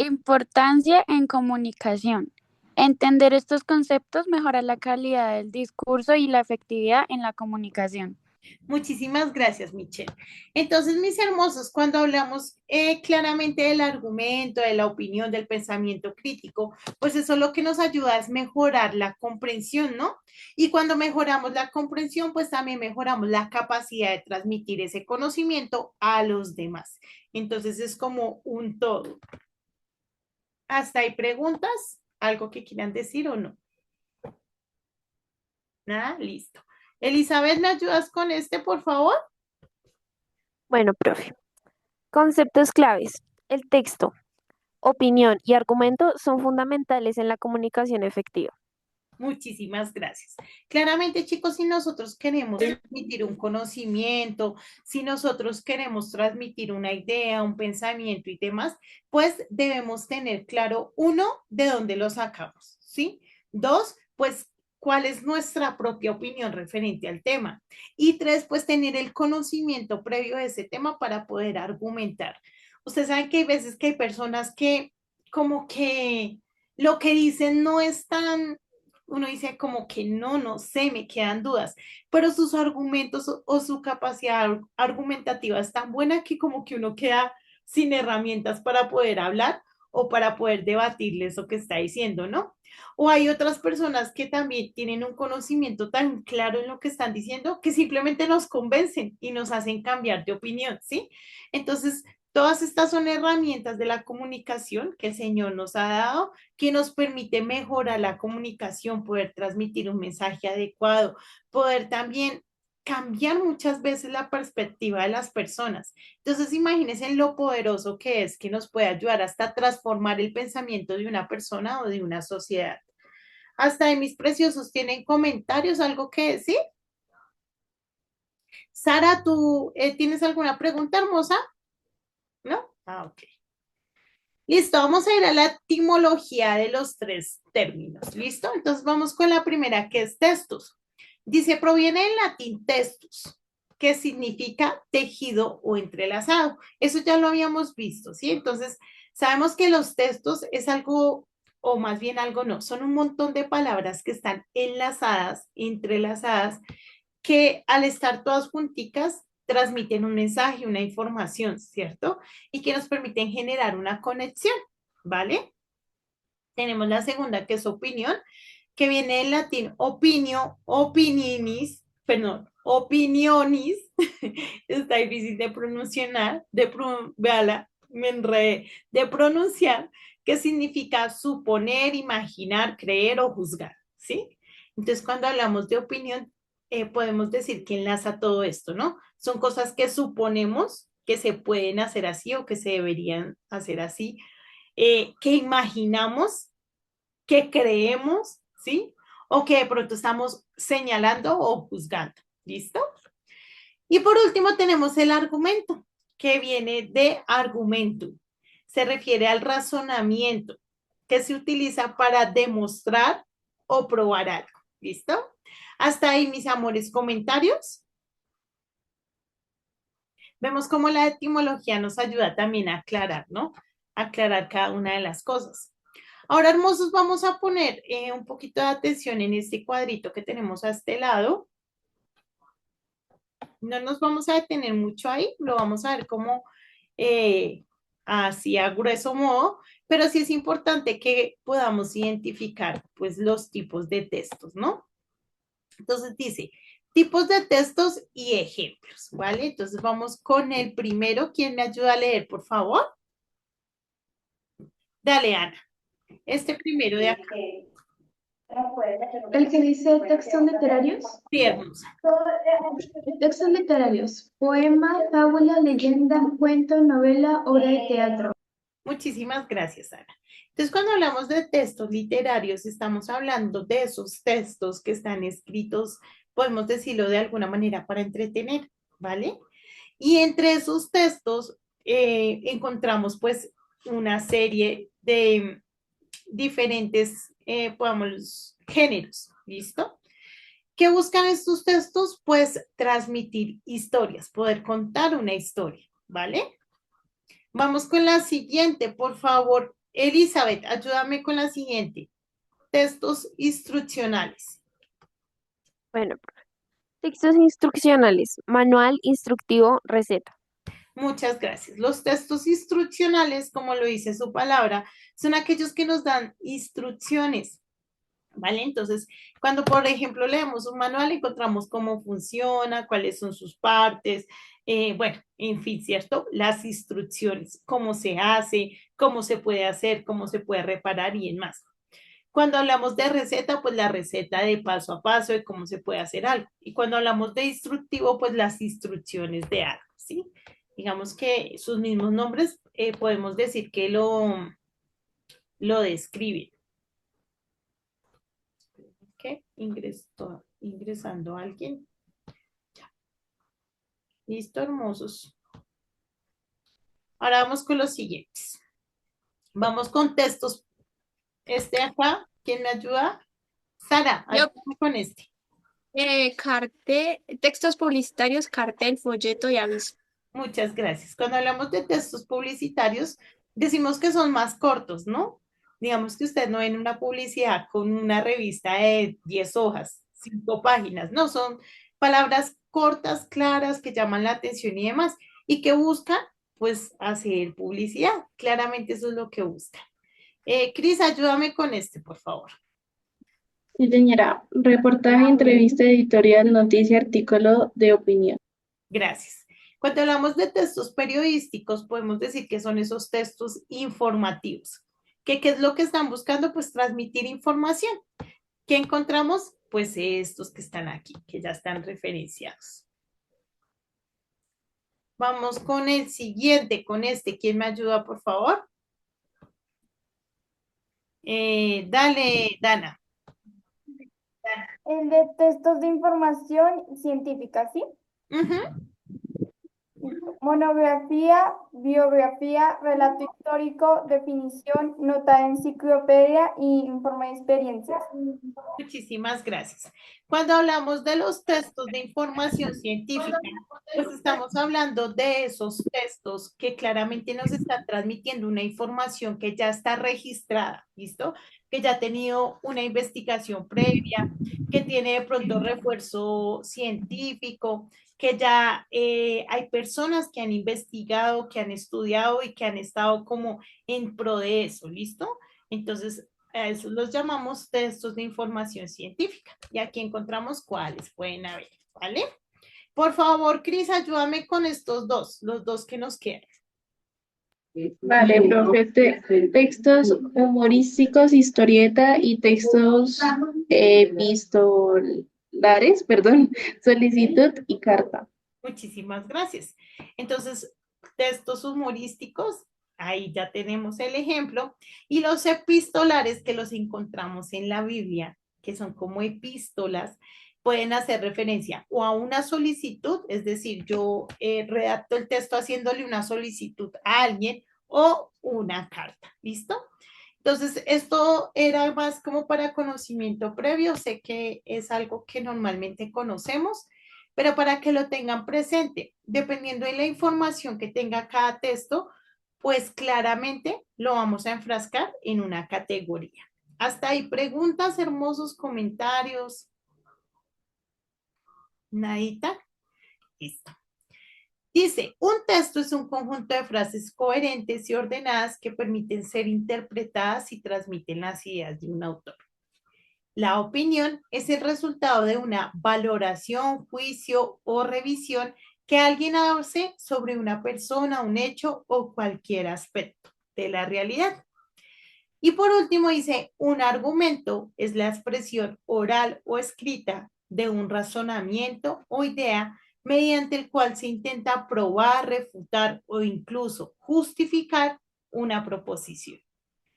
Importancia en comunicación. Entender estos conceptos mejora la calidad del discurso y la efectividad en la comunicación. Muchísimas gracias, Michelle. Entonces, mis hermosos, cuando hablamos claramente del argumento, de la opinión, del pensamiento crítico, pues eso lo que nos ayuda es mejorar la comprensión, ¿no? Y cuando mejoramos la comprensión, pues también mejoramos la capacidad de transmitir ese conocimiento a los demás. Entonces, es como un todo. ¿Hasta ahí preguntas? ¿Algo que quieran decir o no? Nada, listo. Elizabeth, ¿me ayudas con este, por favor? Bueno, profe. Conceptos claves. El texto, opinión y argumento son fundamentales en la comunicación efectiva. Muchísimas gracias. Claramente, chicos, si nosotros queremos transmitir un conocimiento, si nosotros queremos transmitir una idea, un pensamiento y demás, pues debemos tener claro, uno, de dónde lo sacamos, ¿sí? Dos, pues cuál es nuestra propia opinión referente al tema. Y tres, pues tener el conocimiento previo de ese tema para poder argumentar. Ustedes saben que hay veces que hay personas que como que lo que dicen no es tan, uno dice como que no, no sé, me quedan dudas, pero sus argumentos o su capacidad argumentativa es tan buena que como que uno queda sin herramientas para poder hablar o para poder debatirle eso que está diciendo, ¿no? O hay otras personas que también tienen un conocimiento tan claro en lo que están diciendo que simplemente nos convencen y nos hacen cambiar de opinión, ¿sí? Entonces, todas estas son herramientas de la comunicación que el Señor nos ha dado que nos permite mejorar la comunicación, poder transmitir un mensaje adecuado, poder también cambiar muchas veces la perspectiva de las personas. Entonces, imagínense lo poderoso que es, que nos puede ayudar hasta transformar el pensamiento de una persona o de una sociedad. Hasta de mis preciosos, ¿tienen comentarios, algo que decir? Sara, ¿tú tienes alguna pregunta hermosa? ¿No? Ah, ok. Listo, vamos a ir a la etimología de los tres términos. ¿Listo? Entonces vamos con la primera, que es testus. Dice, proviene del latín testus, que significa tejido o entrelazado. Eso ya lo habíamos visto, ¿sí? Entonces, sabemos que los textos es algo, o más bien algo no, son un montón de palabras que están enlazadas, entrelazadas, que al estar todas junticas transmiten un mensaje, una información, ¿cierto? Y que nos permiten generar una conexión, ¿vale? Tenemos la segunda, que es opinión, que viene del latín opinio, opininis, perdón, opinionis, está difícil de pronunciar, véala, me enredé, de pronunciar, que significa suponer, imaginar, creer o juzgar, ¿sí? Entonces, cuando hablamos de opinión, podemos decir que enlaza todo esto, ¿no? Son cosas que suponemos que se pueden hacer así o que se deberían hacer así, que imaginamos, que creemos, ¿sí? O que de pronto estamos señalando o juzgando. ¿Listo? Y por último tenemos el argumento, que viene de argumentum. Se refiere al razonamiento que se utiliza para demostrar o probar algo. ¿Listo? Hasta ahí, mis amores, comentarios. Vemos cómo la etimología nos ayuda también a aclarar, ¿no? Aclarar cada una de las cosas. Ahora, hermosos, vamos a poner un poquito de atención en este cuadrito que tenemos a este lado. No nos vamos a detener mucho ahí, lo vamos a ver como eh, así a grueso modo, pero sí es importante que podamos identificar pues los tipos de textos, ¿no? Entonces dice, tipos de textos y ejemplos, ¿vale? Entonces vamos con el primero. ¿Quién me ayuda a leer, por favor? Dale, Ana. Este primero de acá. El que dice textos literarios. Sí, hermosa. Textos literarios. Poema, fábula, leyenda, cuento, novela, obra de teatro. Muchísimas gracias, Ana. Entonces, cuando hablamos de textos literarios, estamos hablando de esos textos que están escritos, podemos decirlo de alguna manera, para entretener, ¿vale? Y entre esos textos encontramos pues una serie de diferentes, podamos, géneros, ¿listo? ¿Qué buscan estos textos? Pues transmitir historias, poder contar una historia, ¿vale? Vamos con la siguiente, por favor. Elizabeth, ayúdame con la siguiente. Textos instruccionales. Bueno, textos instruccionales, manual instructivo, receta. Muchas gracias. Los textos instruccionales, como lo dice su palabra, son aquellos que nos dan instrucciones, ¿vale? Entonces, cuando, por ejemplo, leemos un manual, encontramos cómo funciona, cuáles son sus partes, bueno, en fin, ¿cierto? Las instrucciones, cómo se hace, cómo se puede hacer, cómo se puede reparar y demás. Cuando hablamos de receta, pues la receta de paso a paso de cómo se puede hacer algo. Y cuando hablamos de instructivo, pues las instrucciones de algo, ¿sí? Digamos que sus mismos nombres podemos decir que lo describen. ¿Ok? Ingresando a alguien. Listo, hermosos. Ahora vamos con los siguientes. Vamos con textos. Este acá, ¿quién me ayuda? Sara, Yo, ayúdame con este. textos publicitarios, cartel, folleto y aviso. Muchas gracias. Cuando hablamos de textos publicitarios, decimos que son más cortos, ¿no? Digamos que usted no ve una publicidad con una revista de 10 hojas, 5 páginas, no, son palabras cortas, claras, que llaman la atención y demás, y que buscan, pues, hacer publicidad. Claramente eso es lo que buscan. Cris, ayúdame con este, por favor. Sí, señora. Reportaje, entrevista editorial, noticia, artículo de opinión. Gracias. Cuando hablamos de textos periodísticos, podemos decir que son esos textos informativos. ¿Qué es lo que están buscando? Pues transmitir información. ¿Qué encontramos? Pues estos que están aquí, que ya están referenciados. Vamos con el siguiente, con este. ¿Quién me ayuda, por favor? Dale, Dana. El de textos de información científica, ¿sí? Ujú. Monografía, biografía, relato histórico, definición, nota de enciclopedia y informe de experiencias. Muchísimas gracias. Cuando hablamos de los textos de información científica, pues estamos hablando de esos textos que claramente nos están transmitiendo una información que ya está registrada, ¿listo? Que ya ha tenido una investigación previa, que tiene de pronto refuerzo científico, que ya hay personas que han investigado, que han estudiado y que han estado como en pro de eso, ¿listo? Entonces, a eso los llamamos textos de información científica. Y aquí encontramos cuáles pueden haber, ¿vale? Por favor, Cris, ayúdame con estos dos, los dos que nos quedan. Vale, profe. Textos humorísticos, historieta y textos epistolares, perdón, solicitud y carta. Muchísimas gracias. Entonces, textos humorísticos, ahí ya tenemos el ejemplo. Y los epistolares que los encontramos en la Biblia, que son como epístolas, pueden hacer referencia o a una solicitud, es decir, yo redacto el texto haciéndole una solicitud a alguien o una carta. ¿Listo? Entonces, esto era más como para conocimiento previo. Sé que es algo que normalmente conocemos, pero para que lo tengan presente, dependiendo de la información que tenga cada texto, pues claramente lo vamos a enfrascar en una categoría. Hasta ahí, preguntas, hermosos comentarios. Nadita. Listo. Dice, un texto es un conjunto de frases coherentes y ordenadas que permiten ser interpretadas y transmiten las ideas de un autor. La opinión es el resultado de una valoración, juicio o revisión que alguien hace sobre una persona, un hecho o cualquier aspecto de la realidad. Y por último dice, un argumento es la expresión oral o escrita de un razonamiento o idea mediante el cual se intenta probar, refutar o incluso justificar una proposición.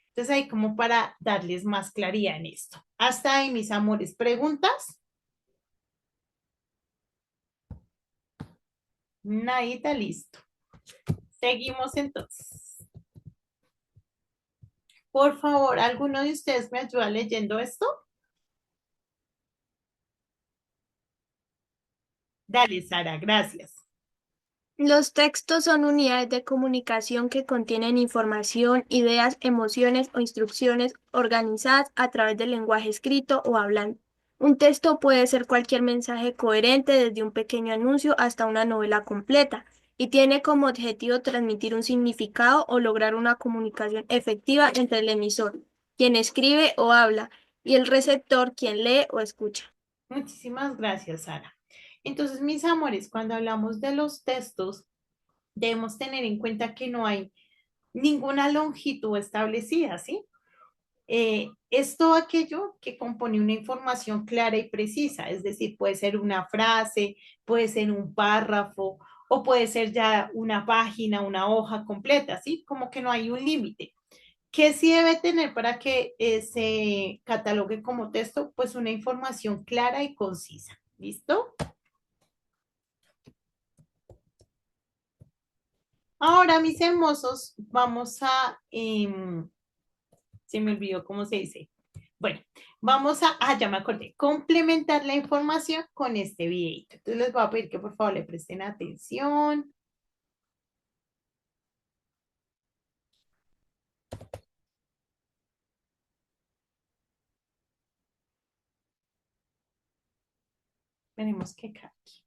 Entonces ahí como para darles más claridad en esto. Hasta ahí, mis amores. ¿Preguntas? Nadita, listo. Seguimos entonces. Por favor, ¿alguno de ustedes me ayuda leyendo esto? Dale, Sara, gracias. Los textos son unidades de comunicación que contienen información, ideas, emociones o instrucciones organizadas a través del lenguaje escrito o hablando. Un texto puede ser cualquier mensaje coherente, desde un pequeño anuncio hasta una novela completa, y tiene como objetivo transmitir un significado o lograr una comunicación efectiva entre el emisor, quien escribe o habla, y el receptor, quien lee o escucha. Muchísimas gracias, Sara. Entonces, mis amores, cuando hablamos de los textos, debemos tener en cuenta que no hay ninguna longitud establecida, ¿sí? Es todo aquello que compone una información clara y precisa, es decir, puede ser una frase, puede ser un párrafo o puede ser ya una página, una hoja completa, ¿sí? Como que no hay un límite. ¿Qué sí debe tener para que se catalogue como texto? Pues una información clara y concisa. ¿Listo? Ahora, mis hermosos, vamos a, se me olvidó cómo se dice. Bueno, vamos a, ya me acordé, complementar la información con este videito. Entonces les voy a pedir que por favor le presten atención. Tenemos que aquí.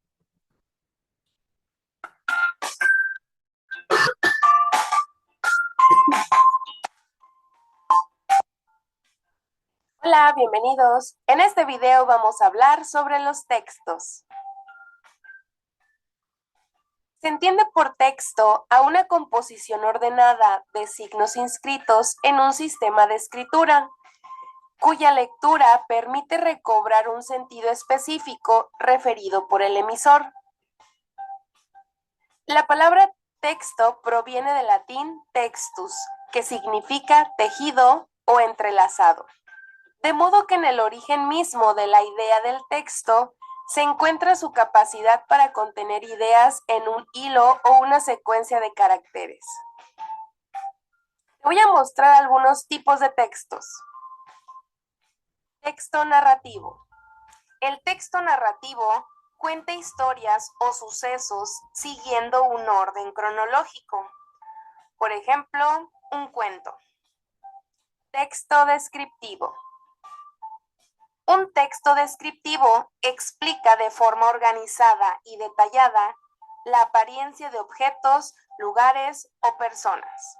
Hola, bienvenidos. En este video vamos a hablar sobre los textos. Se entiende por texto a una composición ordenada de signos inscritos en un sistema de escritura, cuya lectura permite recobrar un sentido específico referido por el emisor. La palabra texto proviene del latín textus, que significa tejido o entrelazado. De modo que en el origen mismo de la idea del texto se encuentra su capacidad para contener ideas en un hilo o una secuencia de caracteres. Voy a mostrar algunos tipos de textos. Texto narrativo. El texto narrativo cuenta historias o sucesos siguiendo un orden cronológico. Por ejemplo, un cuento. Texto descriptivo. Un texto descriptivo explica de forma organizada y detallada la apariencia de objetos, lugares o personas.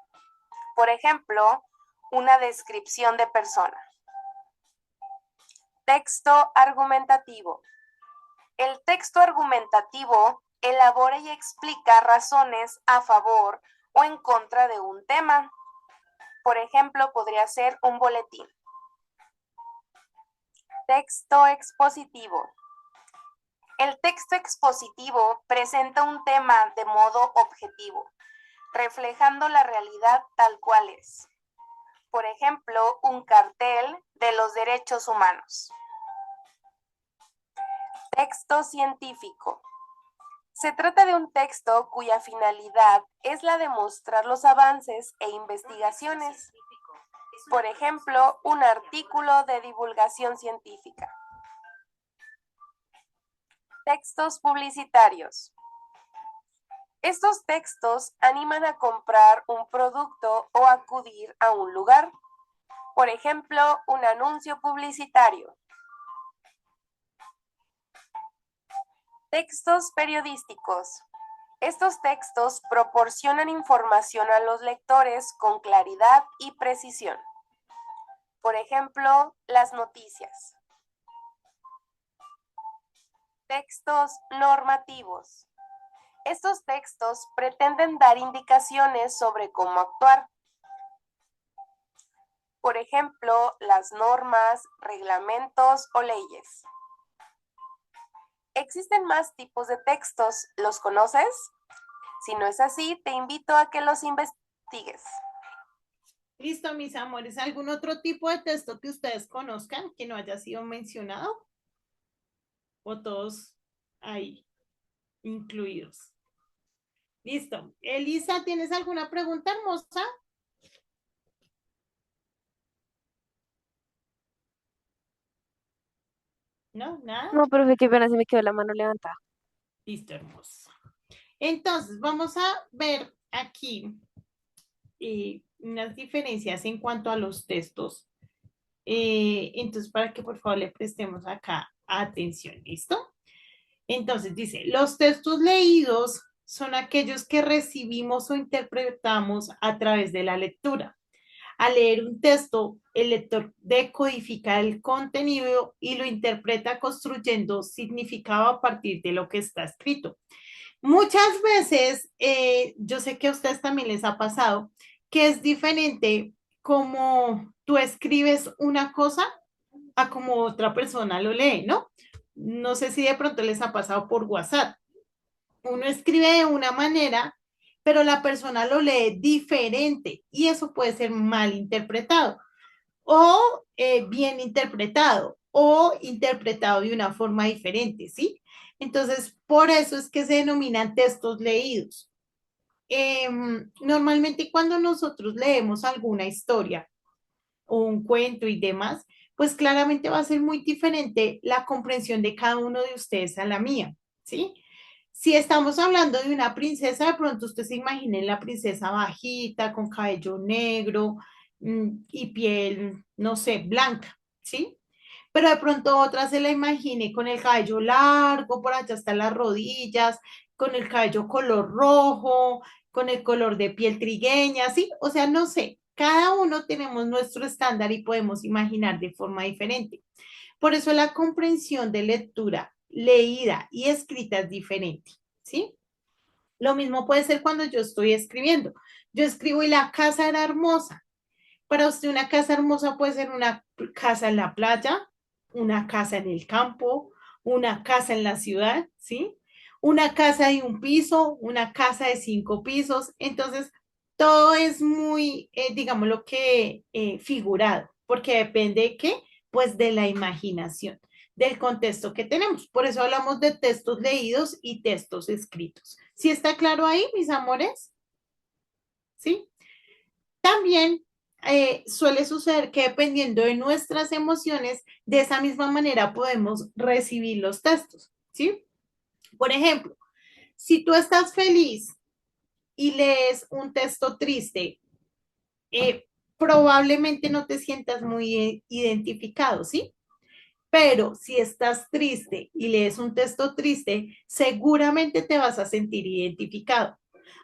Por ejemplo, una descripción de persona. Texto argumentativo. El texto argumentativo elabora y explica razones a favor o en contra de un tema. Por ejemplo, podría ser un boletín. Texto expositivo. El texto expositivo presenta un tema de modo objetivo, reflejando la realidad tal cual es. Por ejemplo, un cartel de los derechos humanos. Texto científico. Se trata de un texto cuya finalidad es la de mostrar los avances e investigaciones. Por ejemplo, un artículo de divulgación científica. Textos publicitarios. Estos textos animan a comprar un producto o acudir a un lugar. Por ejemplo, un anuncio publicitario. Textos periodísticos. Estos textos proporcionan información a los lectores con claridad y precisión. Por ejemplo, las noticias. Textos normativos. Estos textos pretenden dar indicaciones sobre cómo actuar. Por ejemplo, las normas, reglamentos o leyes. Existen más tipos de textos, ¿los conoces? Si no es así, te invito a que los investigues. Listo, mis amores. ¿Algún otro tipo de texto que ustedes conozcan que no haya sido mencionado? ¿O todos ahí incluidos? Listo. Elisa, ¿tienes alguna pregunta, hermosa? ¿No? ¿Nada? No, profe, qué pena, se me quedó la mano levantada. Listo, hermosa. Entonces, vamos a ver aquí unas diferencias en cuanto a los textos. Entonces, para que por favor le prestemos acá atención, ¿listo? Entonces dice, los textos leídos son aquellos que recibimos o interpretamos a través de la lectura. Al leer un texto, el lector decodifica el contenido y lo interpreta construyendo significado a partir de lo que está escrito. Muchas veces, yo sé que a ustedes también les ha pasado, que es diferente como tú escribes una cosa a como otra persona lo lee, ¿no? No sé si de pronto les ha pasado por WhatsApp. Uno escribe de una manera, pero la persona lo lee diferente y eso puede ser mal interpretado o bien interpretado o interpretado de una forma diferente, ¿sí? Entonces, por eso es que se denominan textos leídos. Normalmente cuando nosotros leemos alguna historia o un cuento y demás, pues claramente va a ser muy diferente la comprensión de cada uno de ustedes a la mía, ¿sí? Si estamos hablando de una princesa, de pronto usted se imagine la princesa bajita, con cabello negro y piel, no sé, blanca, ¿sí? Pero de pronto otra se la imagine con el cabello largo, por allá hasta las rodillas, con el cabello color rojo, con el color de piel trigueña, ¿sí? O sea, no sé, cada uno tenemos nuestro estándar y podemos imaginar de forma diferente. Por eso la comprensión de lectura leída y escrita es diferente, ¿sí? Lo mismo puede ser cuando yo estoy escribiendo. Yo escribo y la casa era hermosa. Para usted una casa hermosa puede ser una casa en la playa, una casa en el campo, una casa en la ciudad, ¿sí? Una casa de un piso, una casa de 5 pisos. Entonces, todo es muy, digamos lo que figurado, porque depende de qué, pues de la imaginación, del contexto que tenemos. Por eso hablamos de textos leídos y textos escritos. ¿Sí está claro ahí, mis amores? ¿Sí? También suele suceder que dependiendo de nuestras emociones, de esa misma manera podemos recibir los textos, ¿sí? Por ejemplo, si tú estás feliz y lees un texto triste, probablemente no te sientas muy identificado, ¿sí? Pero si estás triste y lees un texto triste, seguramente te vas a sentir identificado.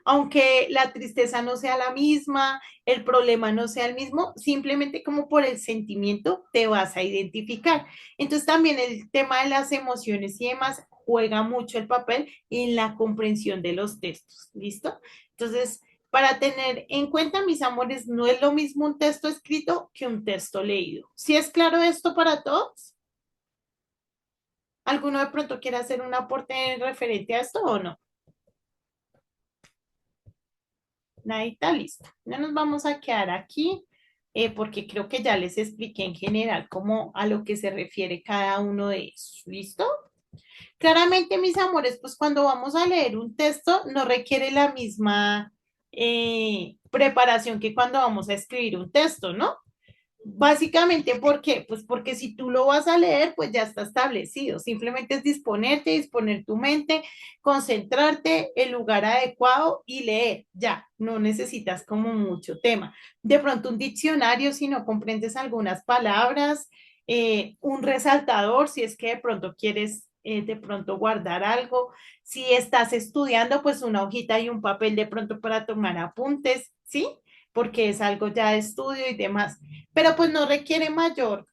Aunque la tristeza no sea la misma, el problema no sea el mismo, simplemente como por el sentimiento te vas a identificar. Entonces también el tema de las emociones y demás juega mucho el papel en la comprensión de los textos. ¿Listo? Entonces, para tener en cuenta, mis amores, no es lo mismo un texto escrito que un texto leído. ¿Sí es claro esto para todos? ¿Alguno de pronto quiere hacer un aporte referente a esto o no? Nadita, listo. No nos vamos a quedar aquí porque creo que ya les expliqué en general cómo a lo que se refiere cada uno de ellos. ¿Listo? Claramente, mis amores, pues cuando vamos a leer un texto no requiere la misma preparación que cuando vamos a escribir un texto, ¿no? Básicamente, ¿por qué? Pues porque si tú lo vas a leer, pues ya está establecido. Simplemente es disponerte, disponer tu mente, concentrarte, el lugar adecuado y leer. Ya, no necesitas como mucho tema. De pronto un diccionario, si no comprendes algunas palabras, un resaltador, si es que de pronto quieres de pronto guardar algo. Si estás estudiando, pues una hojita y un papel de pronto para tomar apuntes, ¿sí? Porque es algo ya de estudio y demás, pero pues no requiere mayor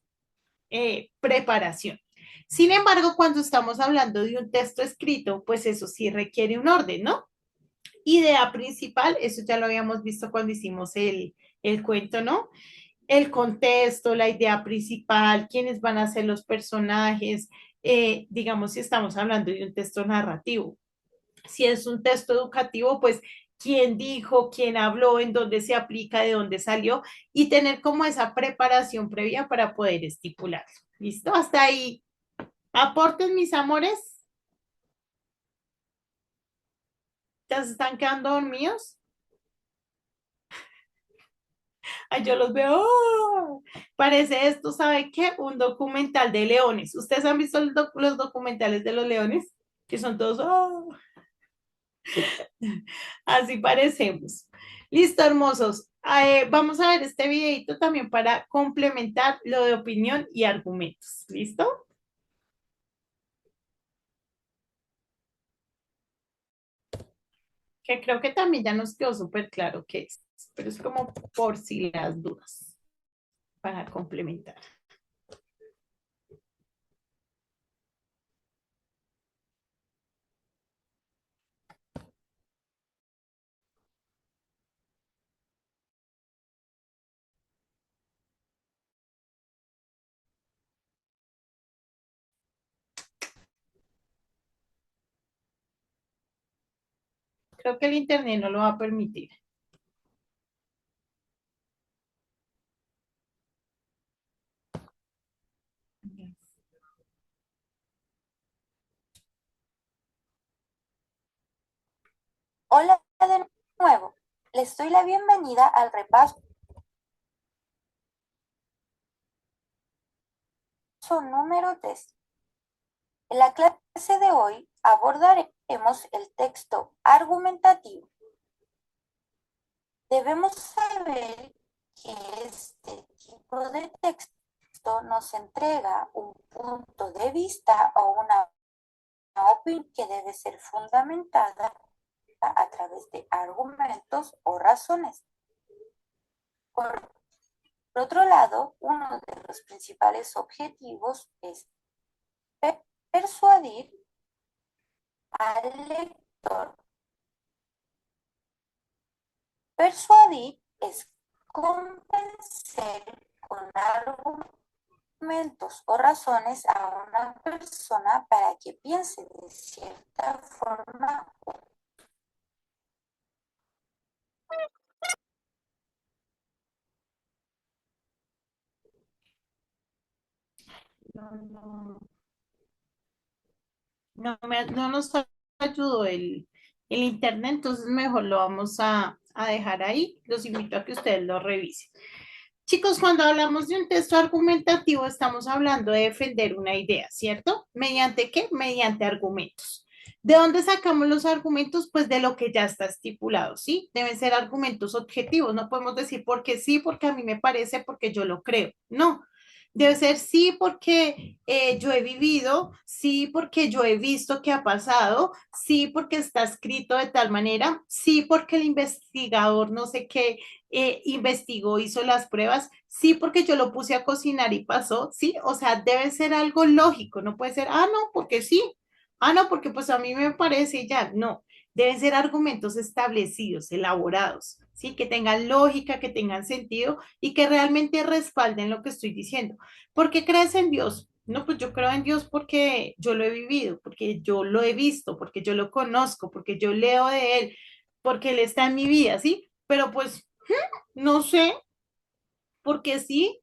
preparación. Sin embargo, cuando estamos hablando de un texto escrito, pues eso sí requiere un orden, ¿no? Idea principal, eso ya lo habíamos visto cuando hicimos el cuento, ¿no? El contexto, la idea principal, quiénes van a ser los personajes, digamos si estamos hablando de un texto narrativo. Si es un texto educativo, pues quién dijo, quién habló, en dónde se aplica, de dónde salió y tener como esa preparación previa para poder estipularlo. ¿Listo? Hasta ahí. Aportes, mis amores. ¿Ya se están quedando dormidos? Ay, yo los veo. ¡Oh! Parece esto, ¿sabe qué? Un documental de leones. ¿Ustedes han visto los documentales de los leones? Que son todos. ¡Oh! Así parecemos. Listo, hermosos. Vamos a ver este videito también para complementar lo de opinión y argumentos. ¿Listo? Que creo que también ya nos quedó súper claro qué es, pero es como por si las dudas, para complementar. Creo que el internet no lo va a permitir. Hola de nuevo. Les doy la bienvenida al repaso número 3. En la clase de hoy abordaremos el texto argumentativo. Debemos saber que este tipo de texto nos entrega un punto de vista o una opinión que debe ser fundamentada a través de argumentos o razones. Por otro lado, uno de los principales objetivos es persuadir al lector. Persuadir es convencer con argumentos o razones a una persona para que piense de cierta forma. No nos ayudó el internet, entonces mejor lo vamos a dejar ahí. Los invito a que ustedes lo revisen. Chicos, cuando hablamos de un texto argumentativo, estamos hablando de defender una idea, ¿cierto? ¿Mediante qué? Mediante argumentos. ¿De dónde sacamos los argumentos? Pues de lo que ya está estipulado, ¿sí? Deben ser argumentos objetivos. No podemos decir porque sí, porque a mí me parece, porque yo lo creo. No. Debe ser sí porque yo he vivido, sí porque yo he visto que ha pasado, sí porque está escrito de tal manera, sí porque el investigador no sé qué investigó, hizo las pruebas, sí porque yo lo puse a cocinar y pasó, sí, o sea, debe ser algo lógico, no puede ser, no, porque sí, no, porque pues a mí me parece y ya, no, deben ser argumentos establecidos, elaborados, sí, que tengan lógica, que tengan sentido y que realmente respalden lo que estoy diciendo. ¿Por qué crees en Dios? No, pues yo creo en Dios porque yo lo he vivido, porque yo lo he visto, porque yo lo conozco, porque yo leo de Él, porque Él está en mi vida, ¿sí? Pero pues, no sé, porque sí,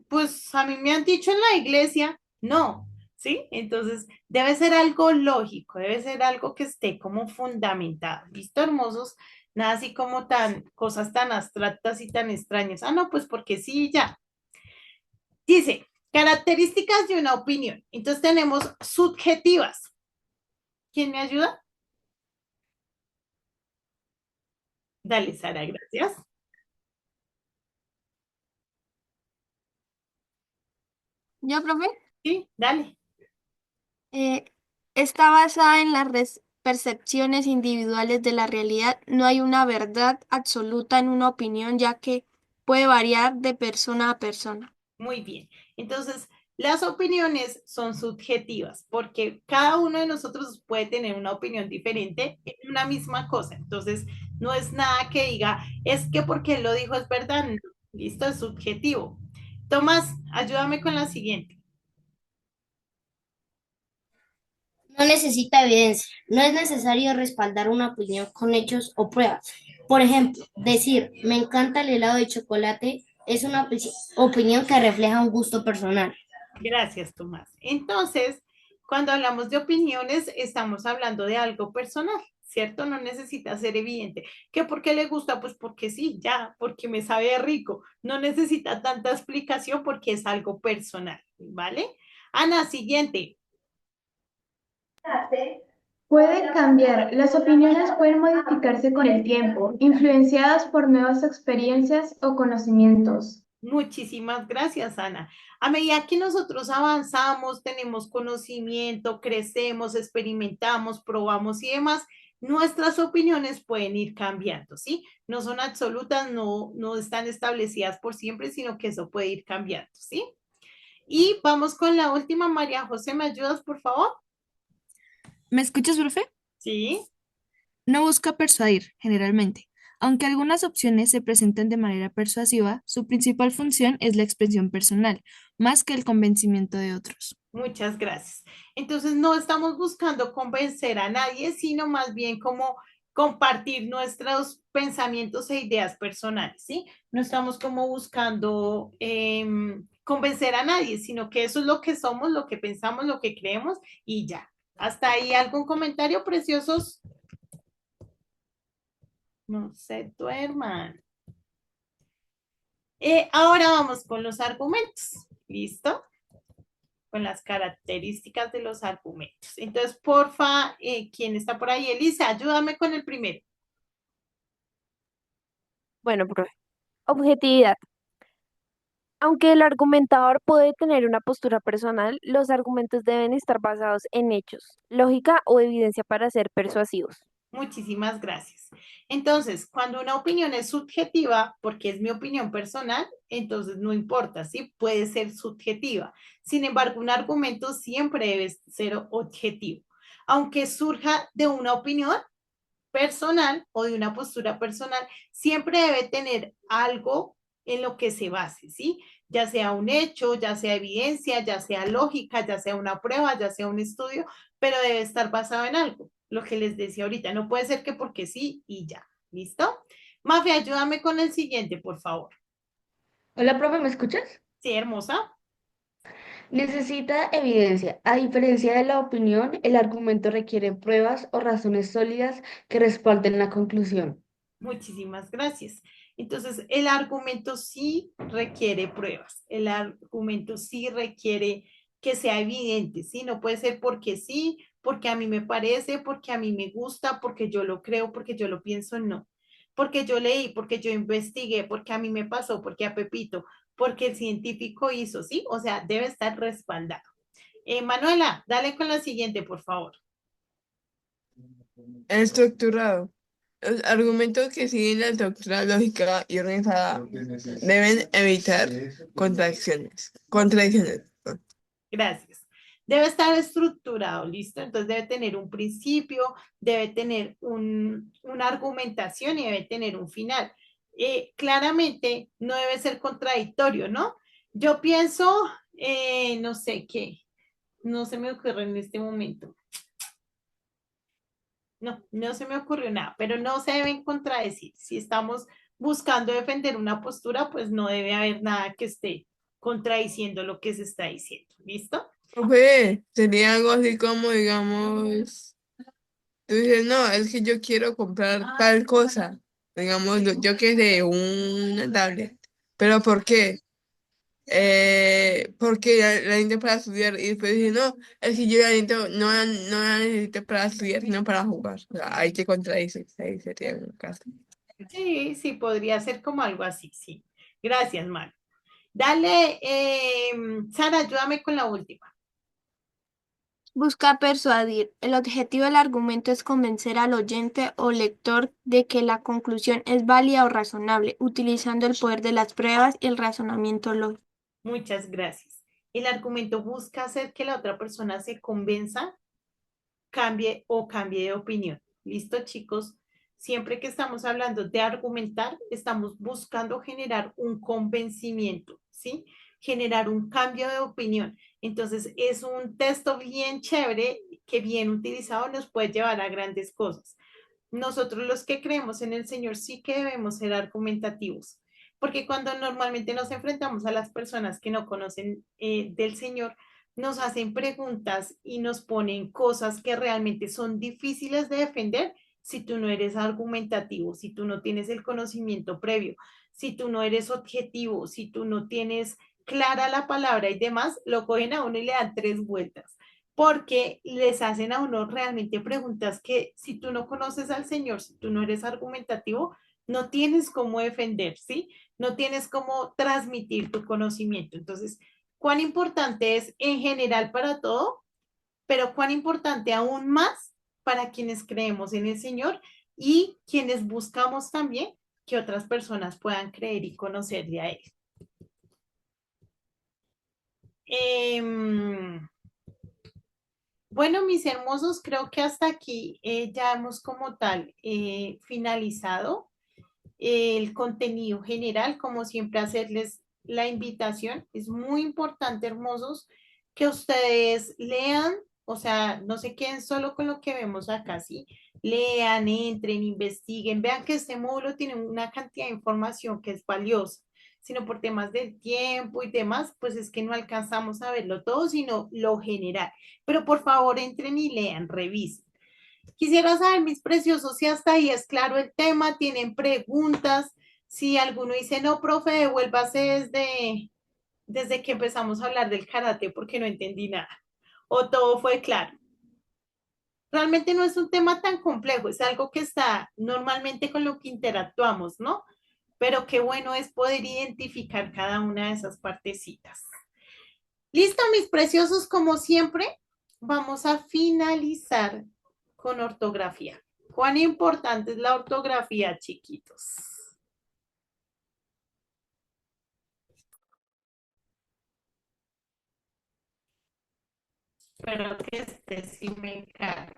pues a mí me han dicho en la iglesia, no, ¿sí? Entonces, debe ser algo lógico, debe ser algo que esté como fundamentado. ¿Listo, hermosos? Nada así como cosas tan abstractas y tan extrañas. No, pues porque sí, ya. Dice, características de una opinión. Entonces tenemos subjetivas. ¿Quién me ayuda? Dale, Sara, gracias. ¿Yo, profe? Sí, dale. Eh, Está basada en las percepciones individuales de la realidad. No hay una verdad absoluta en una opinión, ya que puede variar de persona a persona. Muy bien. Entonces, las opiniones son subjetivas porque cada uno de nosotros puede tener una opinión diferente en una misma cosa. Entonces, no es nada que diga, es que porque él lo dijo es verdad. No, listo, es subjetivo. Tomás, ayúdame con la siguiente. No necesita evidencia. No es necesario respaldar una opinión con hechos o pruebas. Por ejemplo, decir, me encanta el helado de chocolate es una opinión que refleja un gusto personal. Gracias, Tomás. Entonces, cuando hablamos de opiniones, estamos hablando de algo personal, ¿cierto? No necesita ser evidente. ¿Que por qué le gusta? Pues porque sí, ya, porque me sabe rico. No necesita tanta explicación porque es algo personal, ¿vale? Ana, siguiente. Puede cambiar. Las opiniones pueden modificarse con el tiempo, influenciadas por nuevas experiencias o conocimientos. Muchísimas gracias, Ana. A medida que nosotros avanzamos, tenemos conocimiento, crecemos, experimentamos, probamos y demás, nuestras opiniones pueden ir cambiando, ¿sí? No son absolutas, no están establecidas por siempre, sino que eso puede ir cambiando, ¿sí? Y vamos con la última, María José, ¿me ayudas, por favor? ¿Me escuchas, profe? Sí. No busca persuadir, generalmente. Aunque algunas opciones se presentan de manera persuasiva, su principal función es la expresión personal, más que el convencimiento de otros. Muchas gracias. Entonces, no estamos buscando convencer a nadie, sino más bien como compartir nuestros pensamientos e ideas personales, ¿sí? No estamos como buscando convencer a nadie, sino que eso es lo que somos, lo que pensamos, lo que creemos y ya. ¿Hasta ahí algún comentario, preciosos? No se duerman. Ahora vamos con los argumentos. ¿Listo? Con las características de los argumentos. Entonces, porfa, ¿quién está por ahí? Elisa, ayúdame con el primero. Bueno, profe. Objetividad. Aunque el argumentador puede tener una postura personal, los argumentos deben estar basados en hechos, lógica o evidencia para ser persuasivos. Muchísimas gracias. Entonces, cuando una opinión es subjetiva, porque es mi opinión personal, entonces no importa, ¿sí? Puede ser subjetiva. Sin embargo, un argumento siempre debe ser objetivo. Aunque surja de una opinión personal o de una postura personal, siempre debe tener algo en lo que se base, ¿sí? Ya sea un hecho, ya sea evidencia, ya sea lógica, ya sea una prueba, ya sea un estudio, pero debe estar basado en algo. Lo que les decía ahorita, no puede ser que porque sí y ya. ¿Listo? Mafe, ayúdame con el siguiente, por favor. Hola, profe, ¿me escuchas? Sí, hermosa. Necesita evidencia. A diferencia de la opinión, el argumento requiere pruebas o razones sólidas que respalden la conclusión. Muchísimas gracias. Entonces, el argumento sí requiere pruebas, el argumento sí requiere que sea evidente, ¿sí? No puede ser porque sí, porque a mí me parece, porque a mí me gusta, porque yo lo creo, porque yo lo pienso, no. Porque yo leí, porque yo investigué, porque a mí me pasó, porque a Pepito, porque el científico hizo, ¿sí? O sea, debe estar respaldado. Manuela, dale con la siguiente, por favor. Estructurado. Los argumentos que siguen la estructura lógica y organizada deben evitar contradicciones. Gracias. Debe estar estructurado, ¿listo? Entonces debe tener un principio, debe tener una argumentación y debe tener un final. Claramente no debe ser contradictorio, ¿no? Yo pienso, no sé qué, no se me ocurre en este momento. No se me ocurrió nada, pero no se deben contradecir. Si estamos buscando defender una postura, pues no debe haber nada que esté contradiciendo lo que se está diciendo. ¿Listo? Profe, sería algo así como, digamos, tú dices, no, es que yo quiero comprar tal cosa, digamos, yo que sé, una tablet, pero ¿por qué? Porque la necesito para estudiar y después dice, no, es que yo la necesito, no la necesito para estudiar, sino para jugar. O sea, hay que contradecirse, ahí sería un caso. Sí, sí, podría ser como algo así, sí. Gracias, Manu. Dale, Sara, ayúdame con la última. Busca persuadir. El objetivo del argumento es convencer al oyente o lector de que la conclusión es válida o razonable, utilizando el poder de las pruebas y el razonamiento lógico. Muchas gracias. El argumento busca hacer que la otra persona se convenza, cambie de opinión. ¿Listo, chicos? Siempre que estamos hablando de argumentar, estamos buscando generar un convencimiento, ¿sí? Generar un cambio de opinión. Entonces, es un texto bien chévere que bien utilizado nos puede llevar a grandes cosas. Nosotros los que creemos en el Señor sí que debemos ser argumentativos, porque cuando normalmente nos enfrentamos a las personas que no conocen del Señor, nos hacen preguntas y nos ponen cosas que realmente son difíciles de defender si tú no eres argumentativo, si tú no tienes el conocimiento previo, si tú no eres objetivo, si tú no tienes clara la palabra y demás, lo cogen a uno y le dan tres vueltas. porque les hacen a uno realmente preguntas que si tú no conoces al Señor, si tú no eres argumentativo, no tienes cómo defender, ¿sí? No tienes cómo transmitir tu conocimiento. Entonces, ¿cuán importante es en general para todo? Pero cuán importante aún más para quienes creemos en el Señor y quienes buscamos también que otras personas puedan creer y conocerle a Él. Bueno, mis hermosos, creo que hasta aquí ya hemos como tal finalizado el contenido general. Como siempre, hacerles la invitación. Es muy importante, hermosos, que ustedes lean, o sea, no se queden solo con lo que vemos acá, ¿sí? Lean, entren, investiguen, vean que este módulo tiene una cantidad de información que es valiosa, sino por temas del tiempo y demás, pues es que no alcanzamos a verlo todo, sino lo general. Pero por favor, entren y lean, revisen. Quisiera saber, mis preciosos, si hasta ahí es claro el tema, tienen preguntas, si alguno dice, no, profe, devuélvase desde que empezamos a hablar del karate porque no entendí nada, o todo fue claro. Realmente no es un tema tan complejo, es algo que está normalmente con lo que interactuamos, ¿no? Pero qué bueno es poder identificar cada una de esas partecitas. Listo, mis preciosos, como siempre, vamos a finalizar con ortografía. ¿Cuán importante es la ortografía, chiquitos? Espero que este sí me cargue.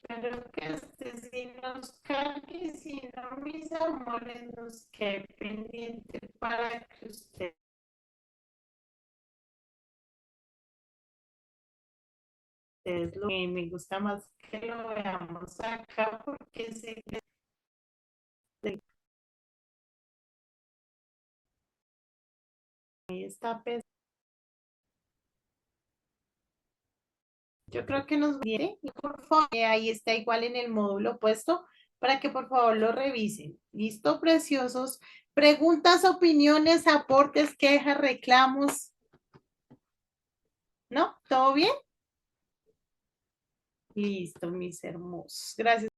Espero que este sí nos cargue, si no, mis amores, nos quede pendiente para que ustedes lo vean. Me gusta más que lo veamos acá porque sé que ahí está pesado. Yo creo que nos viene y por favor, ahí está igual en el módulo puesto para que por favor lo revisen. ¿Listo, preciosos? Preguntas, opiniones, aportes, quejas, reclamos. ¿No? ¿Todo bien? Listo, mis hermosos. Gracias.